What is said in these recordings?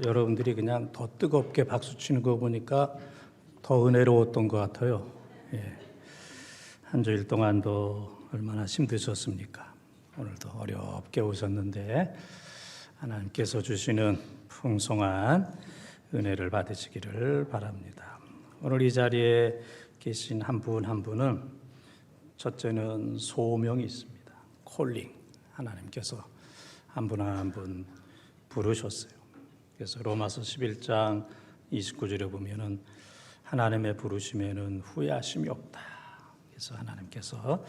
여러분들이 그냥 더 뜨겁게 박수 치는 거 보니까 더 은혜로웠던 것 같아요. 예. 한 주일 동안도 얼마나 힘드셨습니까? 오늘도 어렵게 오셨는데 하나님께서 주시는 풍성한 은혜를 받으시기를 바랍니다. 오늘 이 자리에 계신 한 분 한 분은 첫째는 소명이 있습니다. 콜링, 하나님께서 한 분 한 분 부르셨어요. 그래서 로마서 11장 29절에 보면은 하나님의 부르심에는 후회하심이 없다. 그래서 하나님께서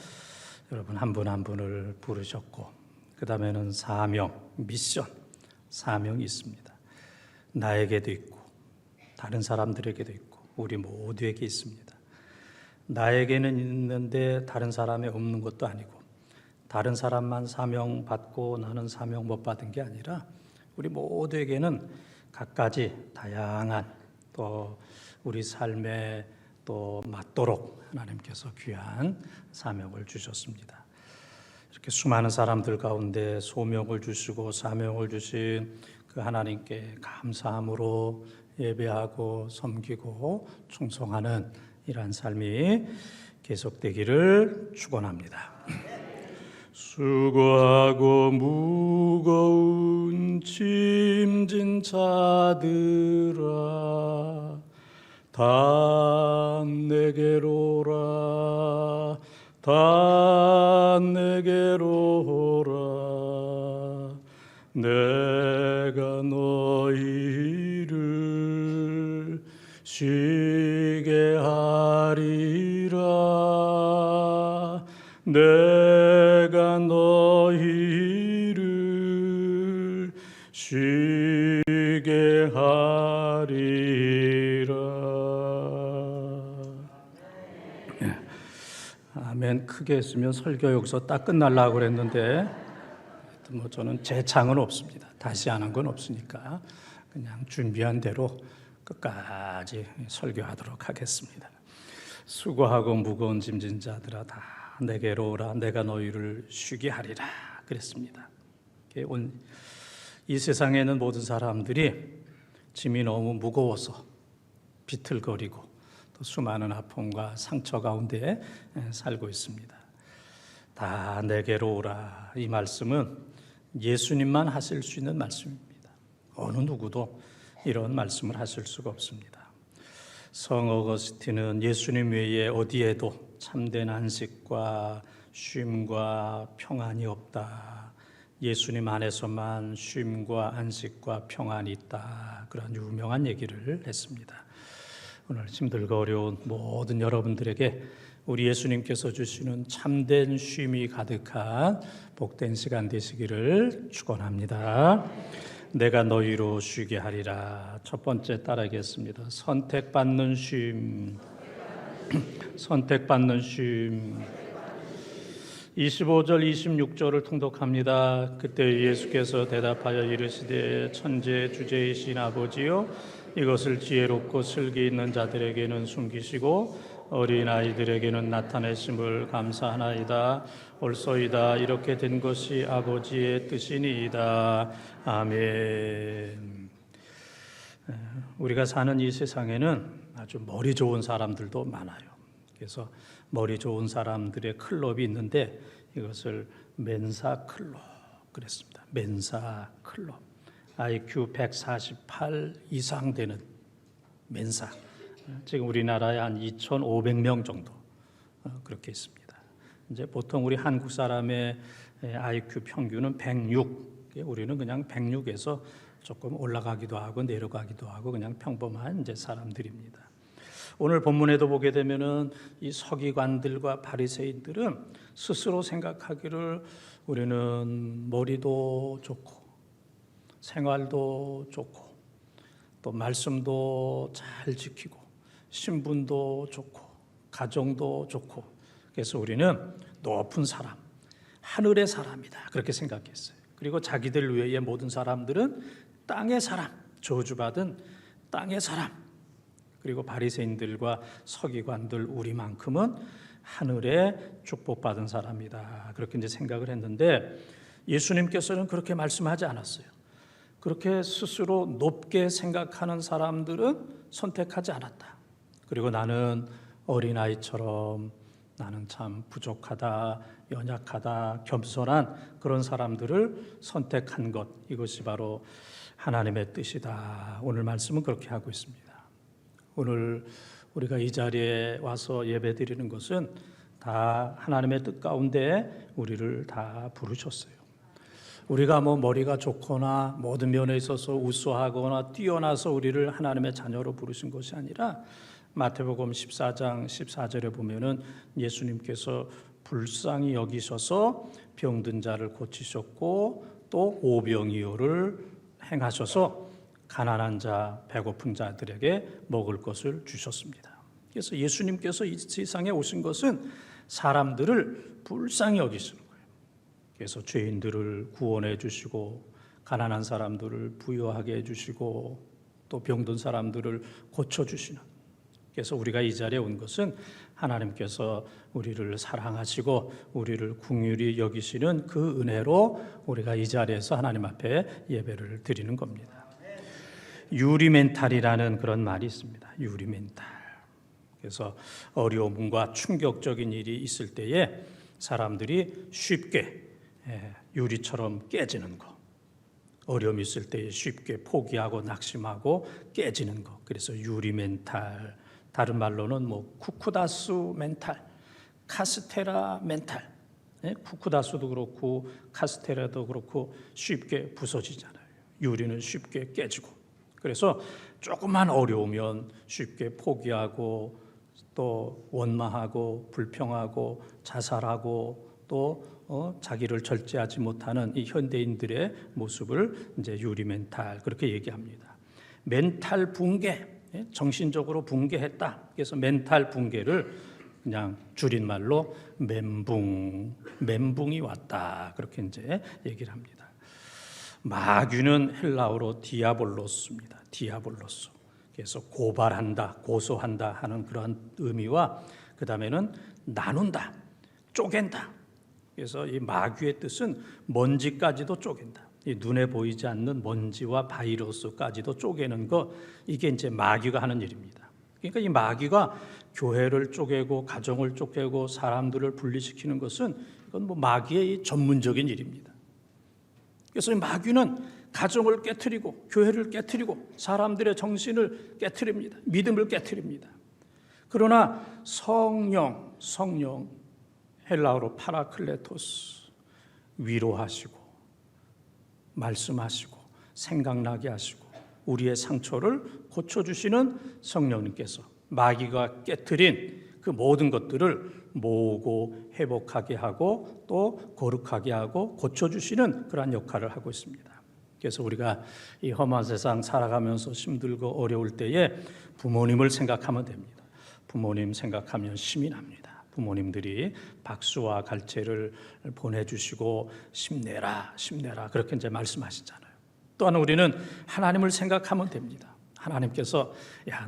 여러분 한 분 한 분을 부르셨고, 그 다음에는 사명, 미션, 사명이 있습니다. 나에게도 있고 다른 사람들에게도 있고 우리 모두에게 있습니다. 나에게는 있는데 다른 사람에 없는 것도 아니고, 다른 사람만 사명 받고 나는 사명 못 받은 게 아니라 우리 모두에게는 갖가지 다양한 또 우리 삶에 또 맞도록 하나님께서 귀한 사명을 주셨습니다. 이렇게 수많은 사람들 가운데 소명을 주시고 사명을 주신 그 하나님께 감사함으로 예배하고 섬기고 충성하는 이러한 삶이 계속되기를 축원합니다. 수고하고 무거운 짐진 자들아 다 내게로 오라, 다 내게로 오라. 내가 너희를 쉬게 하리라. 내가 너희를 쉬게 하리라. 아멘. 크게 했으면 설교 여기서 딱 끝날라고 그랬는데 뭐 저는 재창은 없습니다. 다시 하는 건 없으니까 그냥 준비한 대로 끝까지 설교하도록 하겠습니다. 수고하고 무거운 짐진 자들아 다 내게로 오라. 내가 너희를 쉬게 하리라 그랬습니다. 이 세상에는 모든 사람들이 짐이 너무 무거워서 비틀거리고 또 수많은 아픔과 상처 가운데 살고 있습니다. 다 내게로 오라. 이 말씀은 예수님만 하실 수 있는 말씀입니다. 어느 누구도 이런 말씀을 하실 수가 없습니다. 성 어거스틴은 예수님 외에 어디에도 참된 안식과 쉼과 평안이 없다. 예수님 안에서만 쉼과 안식과 평안이 있다. 그런 유명한 얘기를 했습니다. 오늘 힘들고 어려운 모든 여러분들에게 우리 예수님께서 주시는 참된 쉼이 가득한 복된 시간 되시기를 축원합니다. 내가 너희로 쉬게 하리라. 첫 번째 따라하겠습니다. 선택받는 쉼. 선택받는 쉼. 25절 26절을 통독합니다. 그때 예수께서 대답하여 이르시되 천재 주제이신 아버지여, 이것을 지혜롭고 슬기 있는 자들에게는 숨기시고 어린아이들에게는 나타내심을 감사하나이다. 옳소이다. 이렇게 된 것이 아버지의 뜻이니이다. 아멘. 우리가 사는 이 세상에는 아주 머리 좋은 사람들도 많아요. 그래서 머리 좋은 사람들의 클럽이 있는데 이것을 멘사 클럽 그랬습니다. 멘사 클럽. IQ 148 이상 되는 멘사. 지금 우리나라에 한 2,500명 정도 그렇게 있습니다. 이제 보통 우리 한국 사람의 IQ 평균은 106. 우리는 그냥 106에서 조금 올라가기도 하고 내려가기도 하고 그냥 평범한 이제 사람들입니다. 오늘 본문에도 보게 되면은 이 서기관들과 바리새인들은 스스로 생각하기를 우리는 머리도 좋고 생활도 좋고 또 말씀도 잘 지키고 신분도 좋고 가정도 좋고 그래서 우리는 높은 사람, 하늘의 사람이다 그렇게 생각했어요. 그리고 자기들 외의 모든 사람들은 땅의 사람, 저주받은 땅의 사람. 그리고 바리새인들과 서기관들 우리만큼은 하늘에 축복받은 사람이다. 그렇게 이제 생각을 했는데 예수님께서는 그렇게 말씀하지 않았어요. 그렇게 스스로 높게 생각하는 사람들은 선택하지 않았다. 그리고 나는 어린아이처럼 나는 참 부족하다, 연약하다, 겸손한 그런 사람들을 선택한 것, 이것이 바로 하나님의 뜻이다. 오늘 말씀은 그렇게 하고 있습니다. 오늘 우리가 이 자리에 와서 예배드리는 것은 다 하나님의 뜻 가운데 우리를 다 부르셨어요. 우리가 머리가 좋거나 모든 면에 있어서 우수하거나 뛰어나서 우리를 하나님의 자녀로 부르신 것이 아니라 마태복음 14장 14절에 보면은 예수님께서 불쌍히 여기셔서 병든 자를 고치셨고 또 오병이어를 행하셔서 가난한 자, 배고픈 자들에게 먹을 것을 주셨습니다. 그래서 예수님께서 이 세상에 오신 것은 사람들을 불쌍히 여기시는 거예요. 그래서 죄인들을 구원해 주시고 가난한 사람들을 부유하게 해주시고 또 병든 사람들을 고쳐주시는, 그래서 우리가 이 자리에 온 것은 하나님께서 우리를 사랑하시고 우리를 긍휼히 여기시는 그 은혜로 우리가 이 자리에서 하나님 앞에 예배를 드리는 겁니다. 유리멘탈이라는 그런 말이 있습니다. 유리멘탈. 그래서 어려움과 충격적인 일이 있을 때에 사람들이 쉽게 유리처럼 깨지는 것, 어려움이 있을 때에 쉽게 포기하고 낙심하고 깨지는 것, 그래서 유리멘탈, 다른 말로는 쿠쿠다스 멘탈, 카스테라 멘탈. 쿠쿠다스도 그렇고 카스테라도 그렇고 쉽게 부서지잖아요. 유리는 쉽게 깨지고, 그래서 조금만 어려우면 쉽게 포기하고 또 원망하고 불평하고 자살하고 또 자기를 절제하지 못하는 이 현대인들의 모습을 이제 유리 멘탈, 그렇게 얘기합니다. 멘탈 붕괴, 정신적으로 붕괴했다. 그래서 멘탈 붕괴를 그냥 줄임말로 멘붕이 왔다. 그렇게 이제 얘기를 합니다. 마귀는 헬라어로 디아볼로스입니다. 디아볼로스. 그래서 고발한다, 고소한다 하는 그러한 의미와 그 다음에는 나눈다, 쪼갠다. 그래서 이 마귀의 뜻은 먼지까지도 쪼갠다. 이 눈에 보이지 않는 먼지와 바이러스까지도 쪼개는 것, 이게 이제 마귀가 하는 일입니다. 그러니까 이 마귀가 교회를 쪼개고 가정을 쪼개고 사람들을 분리시키는 것은 이건 마귀의 전문적인 일입니다. 그래서 이 마귀는 가정을 깨트리고 교회를 깨트리고 사람들의 정신을 깨트립니다. 믿음을 깨트립니다. 그러나 성령, 헬라어로 파라클레토스, 위로하시고 말씀하시고 생각나게 하시고 우리의 상처를 고쳐주시는 성령님께서 마귀가 깨트린 그 모든 것들을 모으고 회복하게 하고 또 거룩하게 하고 고쳐주시는 그러한 역할을 하고 있습니다. 그래서 우리가 이 험한 세상 살아가면서 힘들고 어려울 때에 부모님을 생각하면 됩니다. 부모님 생각하면 힘이 납니다. 부모님들이 박수와 갈채를 보내주시고 힘내라 그렇게 이제 말씀하시잖아요. 또한 우리는 하나님을 생각하면 됩니다. 하나님께서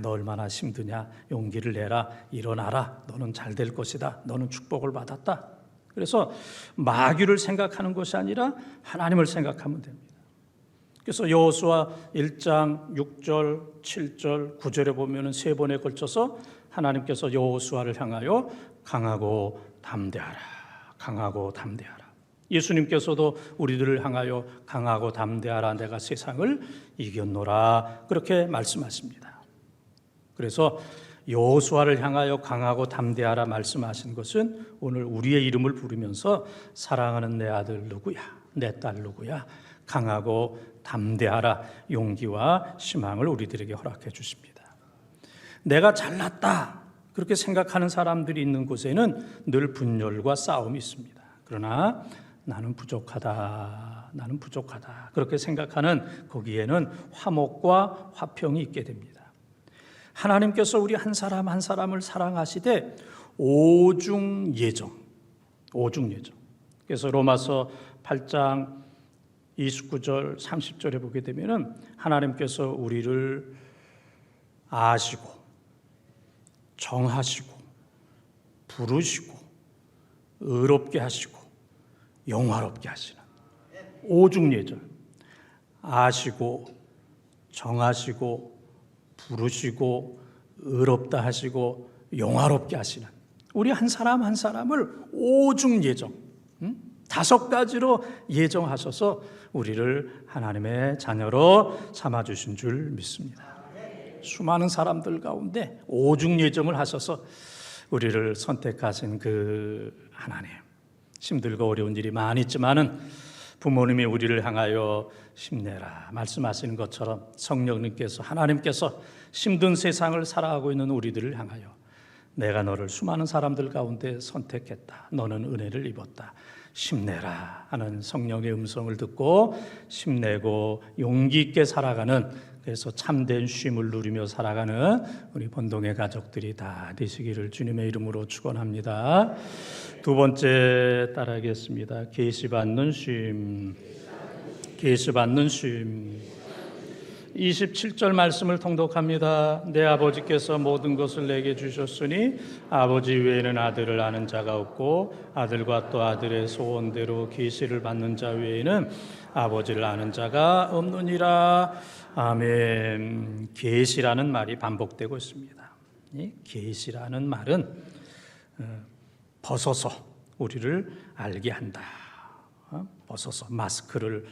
너 얼마나 힘드냐, 용기를 내라, 일어나라, 너는 잘 될 것이다, 너는 축복을 받았다. 그래서 마귀를 생각하는 것이 아니라 하나님을 생각하면 됩니다. 그래서 여호수아 1장 6절, 7절, 9절에 보면 세 번에 걸쳐서 하나님께서 여호수아를 향하여 강하고 담대하라, 강하고 담대하라. 예수님께서도 우리들을 향하여 강하고 담대하라, 내가 세상을 이겼노라, 그렇게 말씀하십니다. 그래서 여호수아를 향하여 강하고 담대하라 말씀하신 것은 오늘 우리의 이름을 부르면서 사랑하는 내 아들 누구야, 내 딸 누구야, 강하고 담대하라, 용기와 희망을 우리들에게 허락해 주십니다. 내가 잘났다 그렇게 생각하는 사람들이 있는 곳에는 늘 분열과 싸움이 있습니다. 그러나 나는 부족하다 그렇게 생각하는 거기에는 화목과 화평이 있게 됩니다. 하나님께서 우리 한 사람 한 사람을 사랑하시되 오중 예정. 그래서 로마서 8장 29절 30절에 보게 되면 하나님께서 우리를 아시고 정하시고 부르시고 의롭게 하시고 영화롭게 하시는 오중예절. 아시고 정하시고 부르시고 의롭다 하시고 영화롭게 하시는 우리 한 사람 한 사람을 오중 예정, 5가지로 예정하셔서 우리를 하나님의 자녀로 삼아주신 줄 믿습니다. 수많은 사람들 가운데 오중 예정을 하셔서 우리를 선택하신 그 하나님, 힘들고 어려운 일이 많이 있지만은 부모님이 우리를 향하여 힘내라 말씀하시는 것처럼 성령님께서, 하나님께서 힘든 세상을 살아가고 있는 우리들을 향하여 내가 너를 수많은 사람들 가운데 선택했다, 너는 은혜를 입었다, 힘내라 하는 성령의 음성을 듣고 힘내고 용기 있게 살아가는, 그래서 참된 쉼을 누리며 살아가는 우리 본동의 가족들이 다 되시기를 주님의 이름으로 축원합니다. 두 번째 따라하겠습니다. 계시받는 쉼. 계시받는 쉼. 27절 말씀을 통독합니다. 내 아버지께서 모든 것을 내게 주셨으니 아버지 외에는 아들을 아는 자가 없고 아들과 또 아들의 소원대로 계시를 받는 자 외에는 아버지를 아는 자가 없느니라. 아멘. 계시라는 말이 반복되고 있습니다. 이 계시라는 말은 벗어서 우리를 알게 한다. 벗어서 마스크를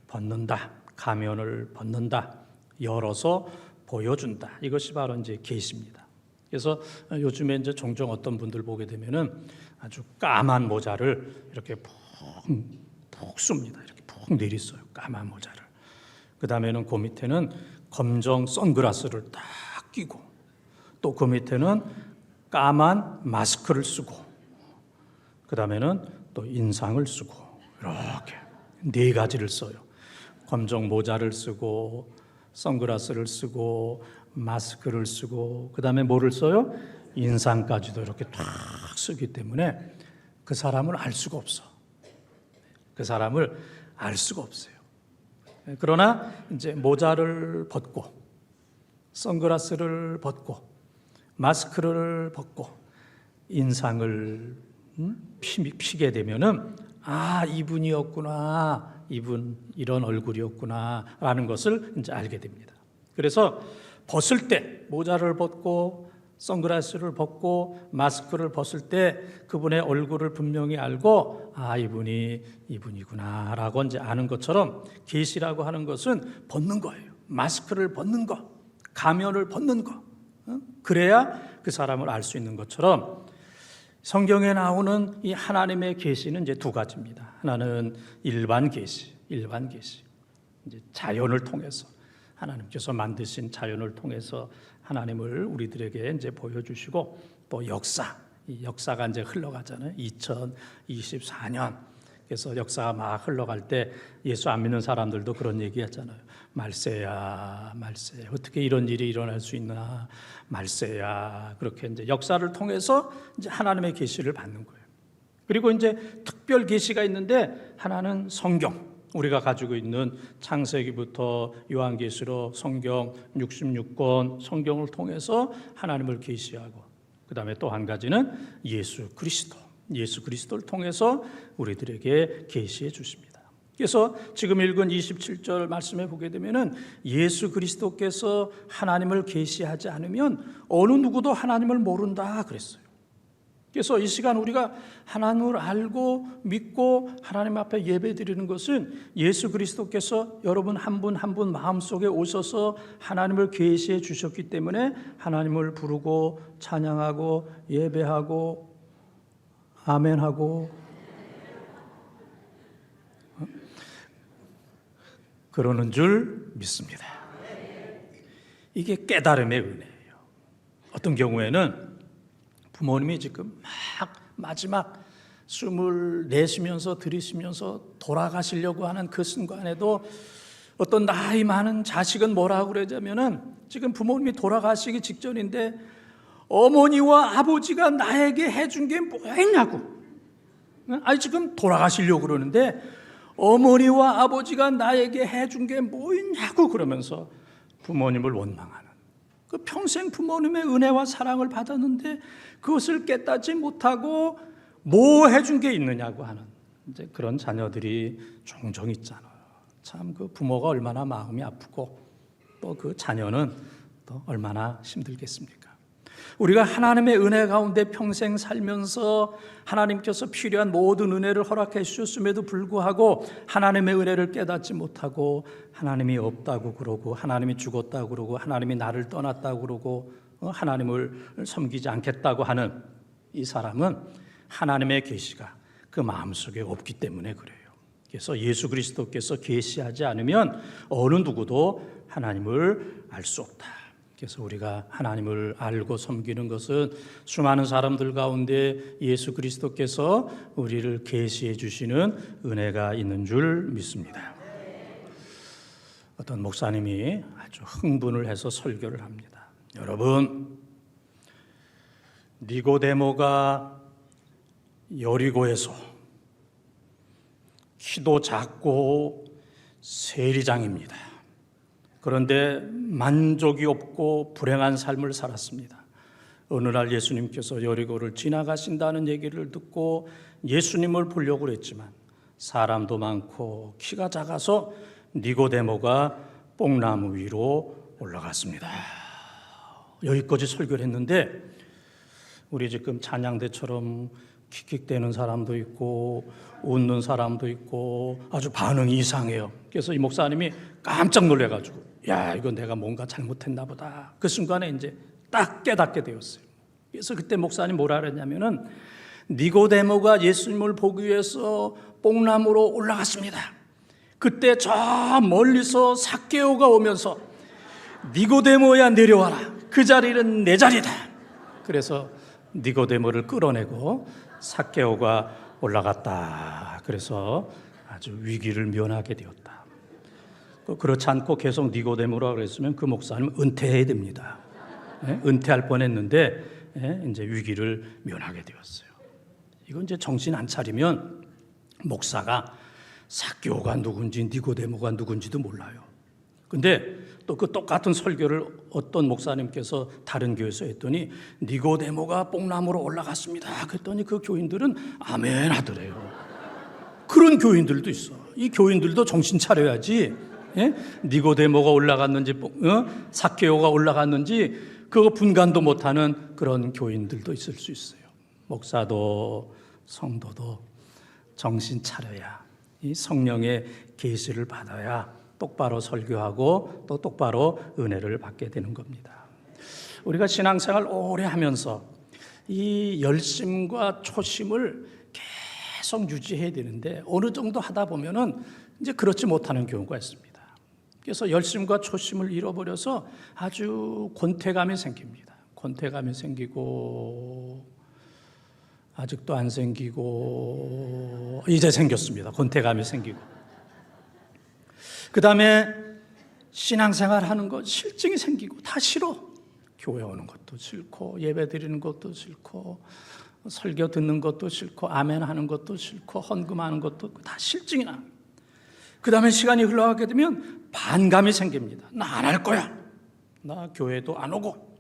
벗는다. 가면을 벗는다. 열어서 보여준다. 이것이 바로 이제 계시입니다. 그래서 요즘에 이제 종종 어떤 분들 보게 되면은 아주 까만 모자를 이렇게 푹 씁니다. 이렇게 푹 내리써요. 까만 모자를. 그 다음에는 그 밑에는 검정 선글라스를 딱 끼고, 또 그 밑에는 까만 마스크를 쓰고, 그 다음에는 또 인상을 쓰고, 이렇게 4가지를 써요. 검정 모자를 쓰고, 선글라스를 쓰고, 마스크를 쓰고, 그 다음에 뭐를 써요? 인상까지도 이렇게 탁 쓰기 때문에 그 사람을 알 수가 없어. 그 사람을 알 수가 없어요. 그러나 이제 모자를 벗고, 선글라스를 벗고, 마스크를 벗고, 인상을 피게 되면은 아, 이분이었구나, 이분 이런 얼굴이었구나 라는 것을 이제 알게 됩니다. 그래서 벗을 때, 모자를 벗고 선글라스를 벗고 마스크를 벗을 때 그분의 얼굴을 분명히 알고 아, 이분이구나 라고 이제 아는 것처럼 계시라고 하는 것은 벗는 거예요. 마스크를 벗는 거, 가면을 벗는 거. 그래야 그 사람을 알 수 있는 것처럼 성경에 나오는 이 하나님의 계시는 이제 2가지입니다. 하나는 일반 계시, 이제 자연을 통해서 하나님께서 만드신 자연을 통해서 하나님을 우리들에게 이제 보여주시고, 또 역사, 이 역사가 이제 흘러가잖아요. 2024년. 그래서 역사가 막 흘러갈 때 예수 안 믿는 사람들도 그런 얘기 하잖아요. 말세야, 말세. 어떻게 이런 일이 일어날 수 있나? 말세야. 그렇게 이제 역사를 통해서 이제 하나님의 계시를 받는 거예요. 그리고 이제 특별 계시가 있는데 하나는 성경. 우리가 가지고 있는 창세기부터 요한계시로 성경 66권 성경을 통해서 하나님을 계시하고, 그 다음에 또 한 가지는 예수 그리스도를 통해서 우리들에게 계시해 주십니다. 그래서 지금 읽은 27절 말씀에 보게 되면은 예수 그리스도께서 하나님을 계시하지 않으면 어느 누구도 하나님을 모른다 그랬어요. 그래서 이 시간 우리가 하나님을 알고 믿고 하나님 앞에 예배드리는 것은 예수 그리스도께서 여러분 한 분 한 분 마음속에 오셔서 하나님을 계시해 주셨기 때문에 하나님을 부르고 찬양하고 예배하고 아멘하고 그러는 줄 믿습니다. 이게 깨달음의 은혜예요. 어떤 경우에는 부모님이 지금 막 마지막 숨을 내쉬면서 들이쉬면서 돌아가시려고 하는 그 순간에도 어떤 나이 많은 자식은 뭐라고 그러자면은 지금 부모님이 돌아가시기 직전인데 어머니와 아버지가 나에게 해준 게 뭐였냐고. 아니 지금 돌아가시려고 그러는데 어머니와 아버지가 나에게 해준 게 뭐였냐고 그러면서 부모님을 원망하는, 그 평생 부모님의 은혜와 사랑을 받았는데 그것을 깨닫지 못하고 뭐 해준 게 있느냐고 하는 이제 그런 자녀들이 종종 있잖아요. 참 그 부모가 얼마나 마음이 아프고 또 그 자녀는 또 얼마나 힘들겠습니까? 우리가 하나님의 은혜 가운데 평생 살면서 하나님께서 필요한 모든 은혜를 허락해 주셨음에도 불구하고 하나님의 은혜를 깨닫지 못하고 하나님이 없다고 그러고 하나님이 죽었다고 그러고 하나님이 나를 떠났다고 그러고 하나님을 섬기지 않겠다고 하는 이 사람은 하나님의 계시가 그 마음속에 없기 때문에 그래요. 그래서 예수 그리스도께서 계시하지 않으면 어느 누구도 하나님을 알 수 없다. 그래서 우리가 하나님을 알고 섬기는 것은 수많은 사람들 가운데 예수 그리스도께서 우리를 계시해 주시는 은혜가 있는 줄 믿습니다. 어떤 목사님이 아주 흥분을 해서 설교를 합니다. 여러분, 니고데모가 여리고에서 키도 작고 세리장입니다. 그런데 만족이 없고 불행한 삶을 살았습니다. 어느 날 예수님께서 여리고를 지나가신다는 얘기를 듣고 예수님을 보려고 했지만 사람도 많고 키가 작아서 니고데모가 뽕나무 위로 올라갔습니다. 여기까지 설교를 했는데 우리 지금 찬양대처럼 킥킥대는 사람도 있고 웃는 사람도 있고 아주 반응이 이상해요. 그래서 이 목사님이 깜짝 놀래가지고 야, 이거 내가 뭔가 잘못했나 보다. 그 순간에 이제 딱 깨닫게 되었어요. 그래서 그때 목사님 뭐라 그랬냐면은 니고데모가 예수님을 보기 위해서 뽕나무로 올라갔습니다. 그때 저 멀리서 삭개오가 오면서 니고데모야 내려와라. 그 자리는 내 자리다. 그래서 니고데모를 끌어내고 삭개오가 올라갔다. 그래서 아주 위기를 면하게 되었다. 그렇지 않고 계속 니고데모라 그랬으면 그 목사님 은퇴해야 됩니다. 은퇴할 뻔했는데 이제 위기를 면하게 되었어요. 이건 이제 정신 안 차리면 목사가 삭개오가 누군지 니고데모가 누군지도 몰라요. 근데 또 그 똑같은 설교를 어떤 목사님께서 다른 교회에서 했더니 니고데모가 뽕나무로 올라갔습니다. 그랬더니 그 교인들은 아멘 하더래요. 그런 교인들도 있어. 이 교인들도 정신 차려야지. 니고데모가 올라갔는지 삭개오가 올라갔는지 그거 분간도 못하는 그런 교인들도 있을 수 있어요. 목사도 성도도 정신 차려야 이 성령의 계시를 받아야 똑바로 설교하고 또 똑바로 은혜를 받게 되는 겁니다. 우리가 신앙생활 오래 하면서 이 열심과 초심을 계속 유지해야 되는데 어느 정도 하다 보면은 이제 그렇지 못하는 경우가 있습니다. 그래서 열심과 초심을 잃어버려서 아주 권태감이 생깁니다. 권태감이 생기고 아직도 안 생기고 이제 생겼습니다. 권태감이 생기고 그 다음에 신앙생활 하는 것 실증이 생기고 다 싫어. 교회 오는 것도 싫고 예배 드리는 것도 싫고 설교 듣는 것도 싫고 아멘 하는 것도 싫고 헌금하는 것도 다 실증이 나. 그 다음에 시간이 흘러가게 되면 반감이 생깁니다. 나 안 할 거야. 나 교회도 안 오고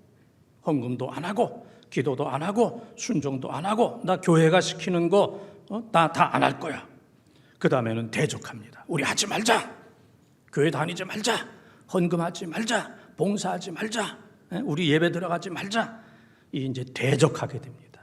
헌금도 안 하고 기도도 안 하고 순종도 안 하고 나 교회가 시키는 거 나 다 안 할 거야. 그 다음에는 대적합니다. 우리 하지 말자. 교회 다니지 말자. 헌금하지 말자. 봉사하지 말자. 우리 예배 들어가지 말자. 이제 대적하게 됩니다.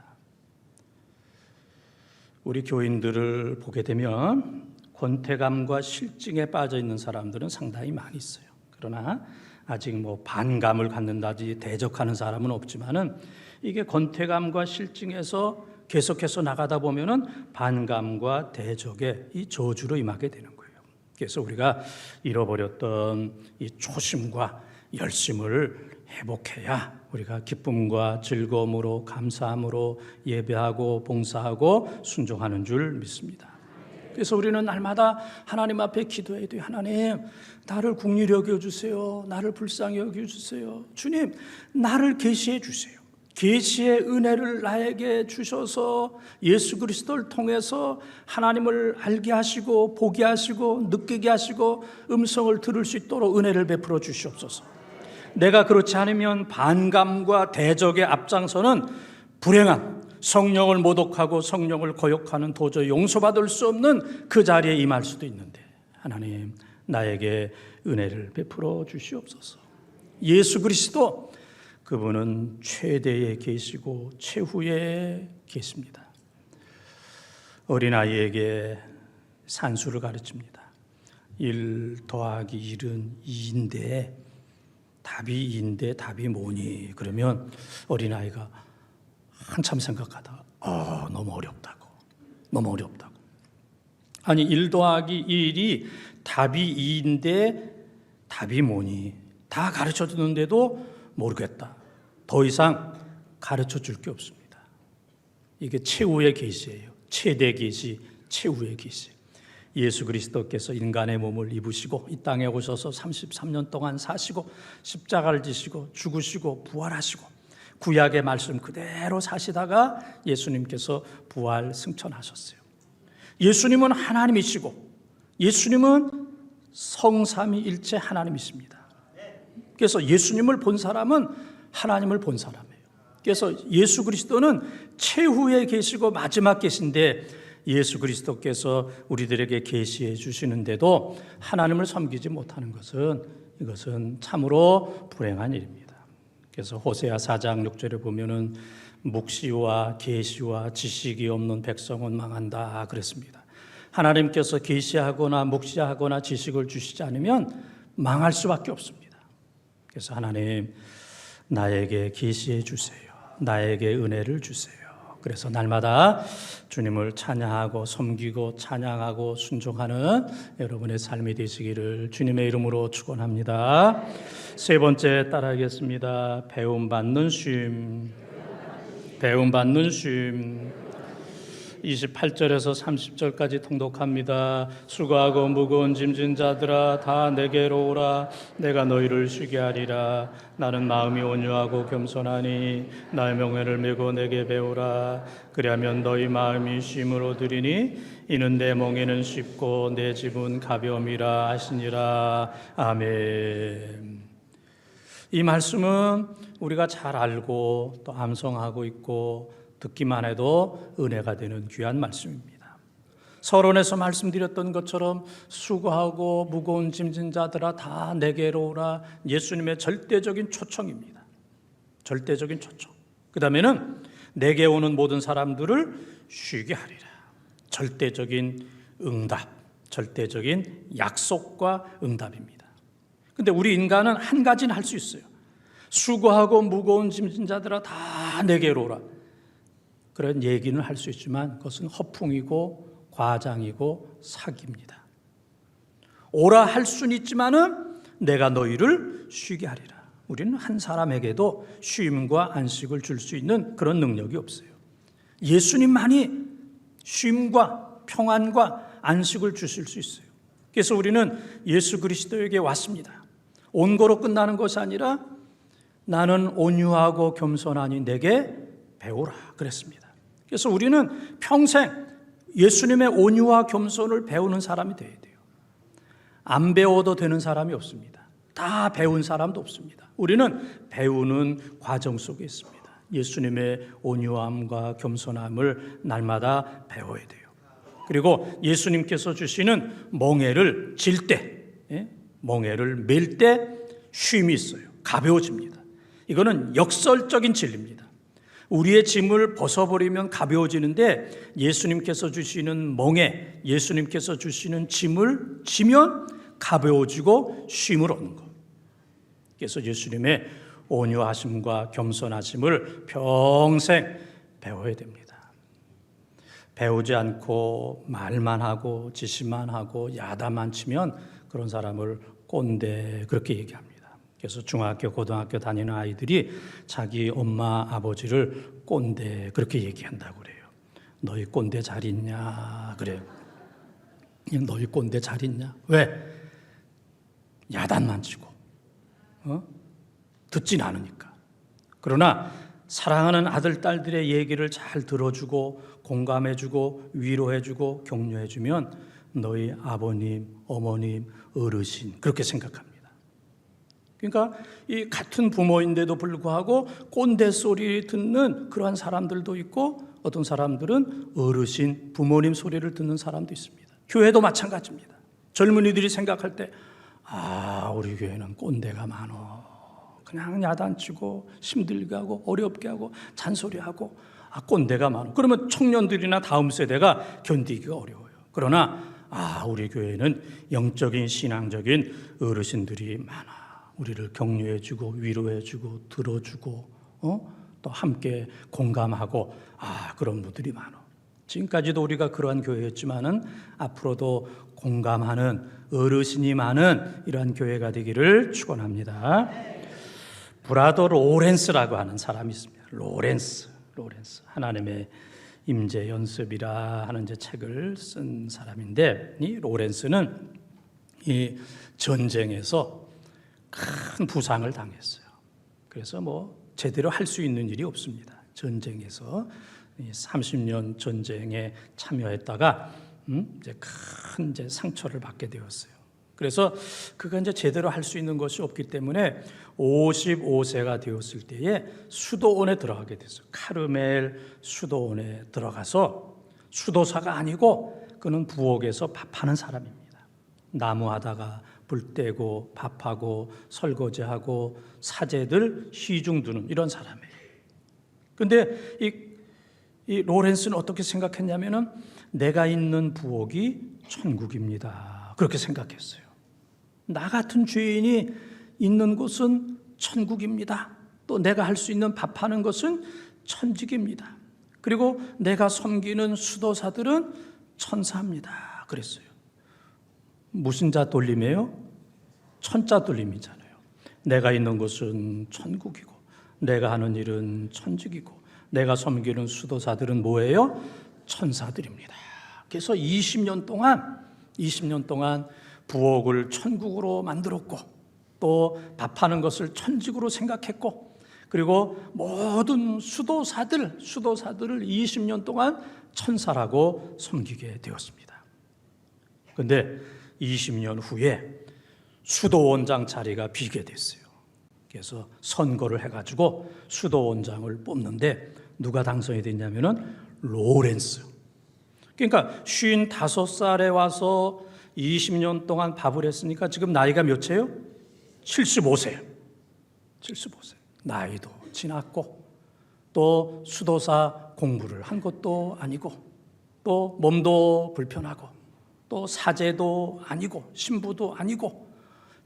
우리 교인들을 보게 되면 권태감과 실증에 빠져 있는 사람들은 상당히 많이 있어요. 그러나 아직 뭐 반감을 갖는다든지 대적하는 사람은 없지만은 이게 권태감과 실증에서 계속해서 나가다 보면은 반감과 대적의 이 저주로 임하게 되는 거예요. 그래서 우리가 잃어버렸던 이 초심과 열심을 회복해야 우리가 기쁨과 즐거움으로 감사함으로 예배하고 봉사하고 순종하는 줄 믿습니다. 그래서 우리는 날마다 하나님 앞에 기도해야 돼요. 하나님, 나를 긍휼히 여겨주세요. 나를 불쌍히 여겨주세요. 주님, 나를 계시해 주세요. 계시의 은혜를 나에게 주셔서 예수 그리스도를 통해서 하나님을 알게 하시고 보게 하시고 느끼게 하시고 음성을 들을 수 있도록 은혜를 베풀어 주시옵소서. 내가 그렇지 않으면 반감과 대적의 앞장서는 불행한 성령을 모독하고 성령을 거역하는 도저히 용서받을 수 없는 그 자리에 임할 수도 있는데 하나님, 나에게 은혜를 베풀어 주시옵소서. 예수 그리스도 그분은 최대에 계시고 최후에 계십니다. 어린아이에게 산수를 가르칩니다. 1 더하기 1은 2인데 답이 2인데 답이 뭐니? 그러면 어린아이가 한참 생각하다가 너무 어렵다고. 아니 1 더하기 1이 답이 2인데 답이 뭐니? 다 가르쳐 주는데도 모르겠다. 더 이상 가르쳐 줄 게 없습니다. 이게 최후의 계시예요. 최대 계시, 최후의 계시. 예수 그리스도께서 인간의 몸을 입으시고 이 땅에 오셔서 33년 동안 사시고 십자가를 지시고 죽으시고 부활하시고 구약의 말씀 그대로 사시다가 예수님께서 부활 승천하셨어요. 예수님은 하나님이시고 예수님은 성삼위일체 하나님이십니다. 그래서 예수님을 본 사람은 하나님을 본 사람이에요. 그래서 예수 그리스도는 최후에 계시고 마지막 계신데 예수 그리스도께서 우리들에게 계시해 주시는데도 하나님을 섬기지 못하는 것은 이것은 참으로 불행한 일입니다. 그래서 호세아 4장 6절에 보면은 묵시와 계시와 지식이 없는 백성은 망한다 그랬습니다. 하나님께서 계시하거나 묵시하거나 지식을 주시지 않으면 망할 수밖에 없습니다. 그래서 하나님 나에게 계시해 주세요. 나에게 은혜를 주세요. 그래서 날마다 주님을 찬양하고 섬기고 찬양하고 순종하는 여러분의 삶이 되시기를 주님의 이름으로 축원합니다. 세 번째 따라하겠습니다. 배움받는 쉼. 28절에서 30절까지 통독합니다. 수고하고 무거운 짐진 자들아 다 내게로 오라. 내가 너희를 쉬게 하리라. 나는 마음이 온유하고 겸손하니 나의 명예를 메고 내게 배우라. 그리하면 너희 마음이 쉼을 얻으리니 이는 내 멍에는 쉽고 내 짐은 가벼움이라 하시니라. 아멘. 이 말씀은 우리가 잘 알고 또 암송하고 있고 듣기만 해도 은혜가 되는 귀한 말씀입니다. 서론에서 말씀드렸던 것처럼 수고하고 무거운 짐진 자들아 다 내게로 오라. 예수님의 절대적인 초청입니다. 절대적인 초청. 그 다음에는 내게 오는 모든 사람들을 쉬게 하리라. 절대적인 응답, 절대적인 약속과 응답입니다. 근데 우리 인간은 한 가지는 할 수 있어요. 수고하고 무거운 짐진 자들아 다 내게로 오라. 그런 얘기는 할 수 있지만 그것은 허풍이고 과장이고 사기입니다. 오라 할 수는 있지만은 내가 너희를 쉬게 하리라. 우리는 한 사람에게도 쉼과 안식을 줄 수 있는 그런 능력이 없어요. 예수님만이 쉼과 평안과 안식을 주실 수 있어요. 그래서 우리는 예수 그리스도에게 왔습니다. 온고로 끝나는 것이 아니라 나는 온유하고 겸손하니 내게 배우라 그랬습니다. 그래서 우리는 평생 예수님의 온유와 겸손을 배우는 사람이 되어야 돼요. 안 배워도 되는 사람이 없습니다. 다 배운 사람도 없습니다. 우리는 배우는 과정 속에 있습니다. 예수님의 온유함과 겸손함을 날마다 배워야 돼요. 그리고 예수님께서 주시는 멍에를 질 때, 멍에를 맬 때 쉼이 있어요. 가벼워집니다. 이거는 역설적인 진리입니다. 우리의 짐을 벗어버리면 가벼워지는데 예수님께서 주시는 멍에, 예수님께서 주시는 짐을 지면 가벼워지고 쉼을 얻는 것. 그래서 예수님의 온유하심과 겸손하심을 평생 배워야 됩니다. 배우지 않고 말만 하고 지시만 하고 야단만 치면 그런 사람을 꼰대 그렇게 얘기합니다. 그래서 중학교, 고등학교 다니는 아이들이 자기 엄마, 아버지를 꼰대 그렇게 얘기한다고 그래요. 너희 꼰대 잘 있냐? 그래요. 너희 꼰대 잘 있냐? 왜? 야단만 치고 듣진 않으니까. 그러나 사랑하는 아들, 딸들의 얘기를 잘 들어주고 공감해주고 위로해주고 격려해주면 너희 아버님, 어머님, 어르신 그렇게 생각합니다. 그러니까 이 같은 부모인데도 불구하고 꼰대 소리 듣는 그러한 사람들도 있고 어떤 사람들은 어르신, 부모님 소리를 듣는 사람도 있습니다. 교회도 마찬가지입니다. 젊은이들이 생각할 때 우리 교회는 꼰대가 많어. 그냥 야단치고 힘들게 하고 어렵게 하고 잔소리하고 꼰대가 많어. 그러면 청년들이나 다음 세대가 견디기가 어려워요. 그러나 우리 교회는 영적인 신앙적인 어르신들이 많아. 우리를 격려해주고 위로해주고 들어주고 또 함께 공감하고 그런 분들이 많아. 지금까지도 우리가 그러한 교회였지만은 앞으로도 공감하는 어르신이 많은 이러한 교회가 되기를 축원합니다. 브라더 로렌스라고 하는 사람이 있습니다. 로렌스 하나님의 임재 연습이라 하는 책을 쓴 사람인데, 이 로렌스는 이 전쟁에서 큰 부상을 당했어요. 그래서 제대로 할 수 있는 일이 없습니다. 전쟁에서 30년 전쟁에 참여했다가 큰 상처를 받게 되었어요. 그래서 그가 제대로 할 수 있는 것이 없기 때문에 55세가 되었을 때에 수도원에 들어가게 됐어요. 카르멜 수도원에 들어가서, 수도사가 아니고 그는 부엌에서 밥하는 사람입니다. 나무하다가 불 떼고 밥하고 설거지하고 사제들 시중 두는 이런 사람이에요. 그런데 이 로렌스는 어떻게 생각했냐면은 내가 있는 부엌이 천국입니다. 그렇게 생각했어요. 나 같은 죄인이 있는 곳은 천국입니다. 또 내가 할 수 있는 밥하는 것은 천직입니다. 그리고 내가 섬기는 수도사들은 천사입니다. 그랬어요. 무슨 자 돌림이에요? 천자 돌림이잖아요. 내가 있는 곳은 천국이고 내가 하는 일은 천직이고 내가 섬기는 수도사들은 뭐예요? 천사들입니다. 그래서 20년 동안 부엌을 천국으로 만들었고 또 밥하는 것을 천직으로 생각했고, 그리고 모든 수도사들을 20년 동안 천사라고 섬기게 되었습니다. 그런데 20년 후에 수도원장 자리가 비게 됐어요. 그래서 선거를 해가지고 수도원장을 뽑는데 누가 당선이 됐냐면은 로렌스. 그러니까 55살에 와서 20년 동안 밥을 했으니까 지금 나이가 몇이에요? 75세. 나이도 지났고 또 수도사 공부를 한 것도 아니고 또 몸도 불편하고 또 사제도 아니고 신부도 아니고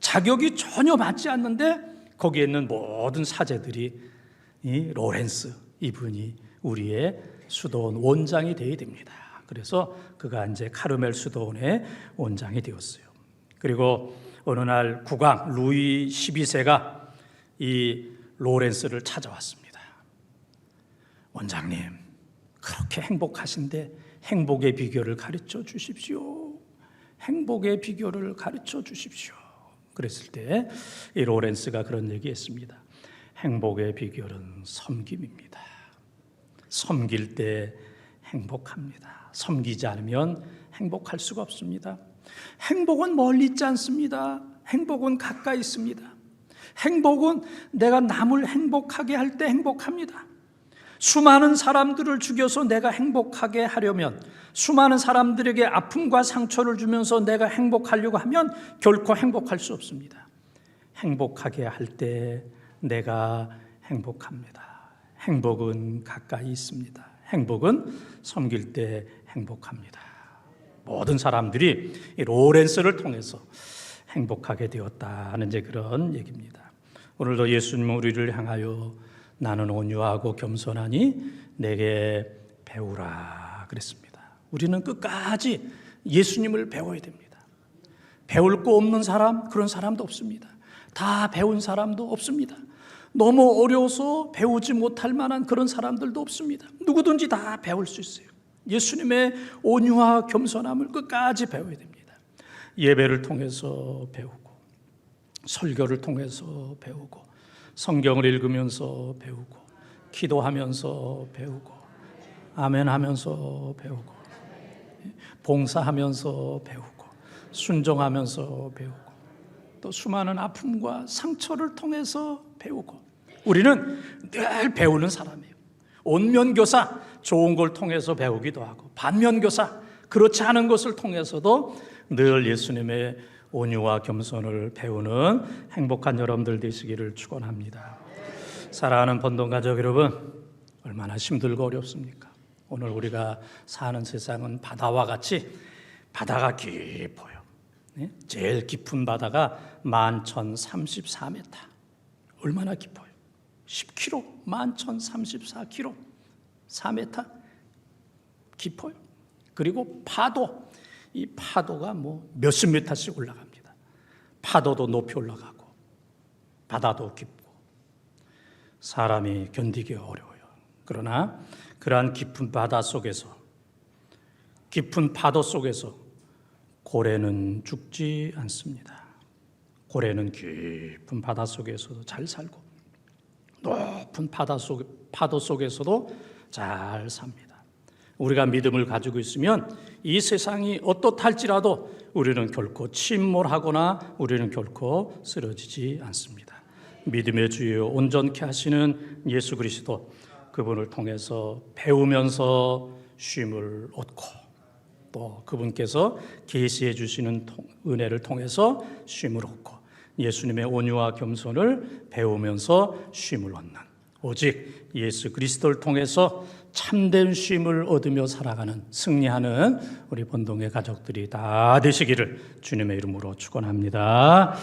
자격이 전혀 맞지 않는데 거기에 있는 모든 사제들이 이 로렌스 이분이 우리의 수도원 원장이 되어야 됩니다. 그래서 그가 이제 카르멜 수도원의 원장이 되었어요. 그리고 어느 날 국왕 루이 12세가 이 로렌스를 찾아왔습니다. 원장님, 그렇게 행복하신데 행복의 비결을 가르쳐 주십시오. 행복의 비결을 가르쳐 주십시오. 그랬을 때 이 로렌스가 그런 얘기했습니다. 행복의 비결은 섬김입니다. 섬길 때 행복합니다. 섬기지 않으면 행복할 수가 없습니다. 행복은 멀리 있지 않습니다. 행복은 가까이 있습니다. 행복은 내가 남을 행복하게 할 때 행복합니다. 수많은 사람들을 죽여서 내가 행복하게 하려면, 수많은 사람들에게 아픔과 상처를 주면서 내가 행복하려고 하면 결코 행복할 수 없습니다. 행복하게 할 때 내가 행복합니다. 행복은 가까이 있습니다. 행복은 섬길 때 행복합니다. 모든 사람들이 이 로렌스를 통해서 행복하게 되었다는 이제 그런 얘기입니다. 오늘도 예수님은 우리를 향하여 나는 온유하고 겸손하니 내게 배우라 그랬습니다. 우리는 끝까지 예수님을 배워야 됩니다. 배울 거 없는 사람, 그런 사람도 없습니다. 다 배운 사람도 없습니다. 너무 어려워서 배우지 못할 만한 그런 사람들도 없습니다. 누구든지 다 배울 수 있어요. 예수님의 온유와 겸손함을 끝까지 배워야 됩니다. 예배를 통해서 배우고, 설교를 통해서 배우고, 성경을 읽으면서 배우고, 기도하면서 배우고, 아멘하면서 배우고, 봉사하면서 배우고, 순종하면서 배우고, 또 수많은 아픔과 상처를 통해서 배우고, 우리는 늘 배우는 사람이에요. 온면교사, 좋은 걸 통해서 배우기도 하고, 반면교사, 그렇지 않은 것을 통해서도 늘 예수님의 온유와 겸손을 배우는 행복한 여러분들 되시기를 축원합니다. 사랑하는 본동 가족 여러분, 얼마나 힘들고 어렵습니까? 오늘 우리가 사는 세상은 바다와 같이 바다가 깊어요. 제일 깊은 바다가 11,034m. 얼마나 깊어요? 10km, 11,034km, 4m 깊어요. 그리고 파도, 이 파도가 뭐 몇십 미터씩 올라갑니다. 파도도 높이 올라가고 바다도 깊고 사람이 견디기 어려워요. 그러나 그러한 깊은 바다 속에서, 깊은 파도 속에서 고래는 죽지 않습니다. 고래는 깊은 바다 속에서도 잘 살고 높은 파도 속에서도 잘 삽니다. 우리가 믿음을 가지고 있으면 이 세상이 어떻할지라도 우리는 결코 침몰하거나 우리는 결코 쓰러지지 않습니다. 믿음의 주요 온전케 하시는 예수 그리스도, 그분을 통해서 배우면서 쉼을 얻고 또 그분께서 계시해 주시는 은혜를 통해서 쉼을 얻고 예수님의 온유와 겸손을 배우면서 쉼을 얻는, 오직 예수 그리스도를 통해서 참된 쉼을 얻으며 살아가는, 승리하는 우리 본동의 가족들이 다 되시기를 주님의 이름으로 축원합니다.